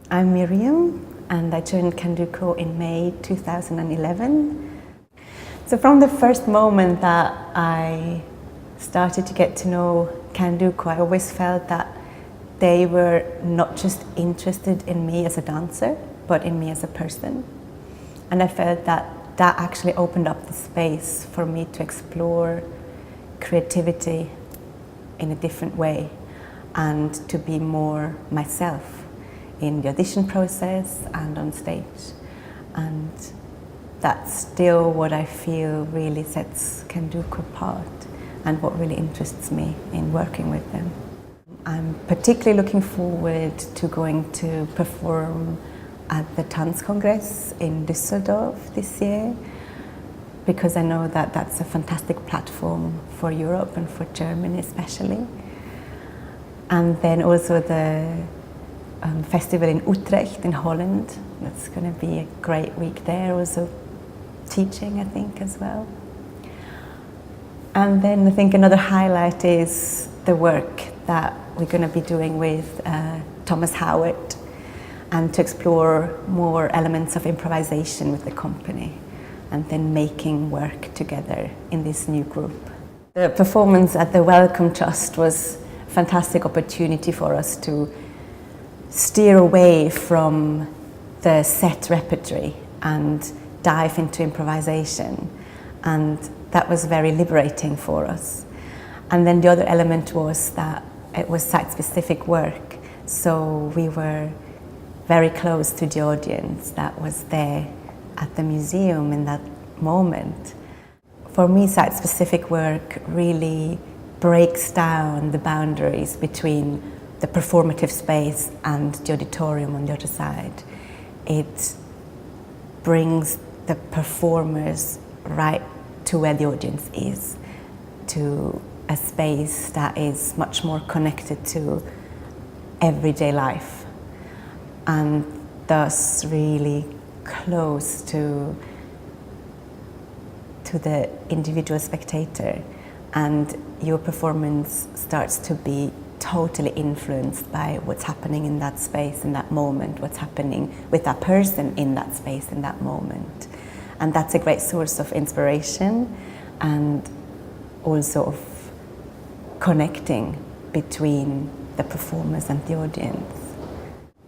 I'm Mirjam, and I joined Candoco in May 2011. So from the first moment that I started to get to know Candoco, I always felt that they were not just interested in me as a dancer, but in me as a person. And I felt that that actually opened up the space for me to explore creativity in a different way and to be more myself in the audition process and on stage. And that's still what I feel really sets Candoco apart and what really interests me in working with them. I'm particularly looking forward to going to perform at the Tanzkongress in Düsseldorf this year, because I know that that's a fantastic platform for Europe and for Germany especially. And then also the festival in Utrecht in Holland. That's going to be a great week there, also teaching I think as well. And then I think another highlight is the work that we're going to be doing with Thomas Howard, and to explore more elements of improvisation with the company and then making work together in this new group. The performance at the Wellcome Trust was a fantastic opportunity for us to steer away from the set repertory and dive into improvisation, and that was very liberating for us. And then the other element was that it was site-specific work, so we were very close to the audience that was there at the museum in that moment. For me, site-specific work really breaks down the boundaries between the performative space and the auditorium on the other side. It brings the performers right to where the audience is, to a space that is much more connected to everyday life, and thus really close to the individual spectator, and your performance starts to be totally influenced by what's happening in that space, in that moment, what's happening with that person in that space, in that moment. And that's a great source of inspiration and also of connecting between the performers and the audience.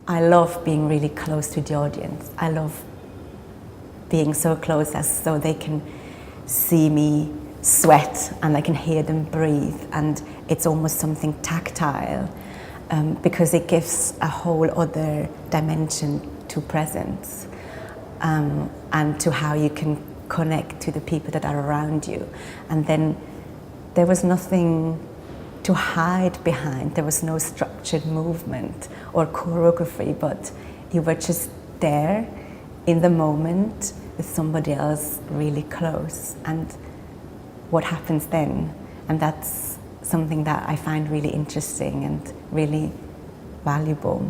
I love being really close to the audience. I love being so close as so they can see me sweat and I can hear them breathe, and it's almost something tactile because it gives a whole other dimension to presence and to how you can connect to the people that are around you. And then there was nothing to hide behind. There was no structured movement or choreography, but you were just there in the moment with somebody else really close, and what happens then. And that's something that I find really interesting and really valuable.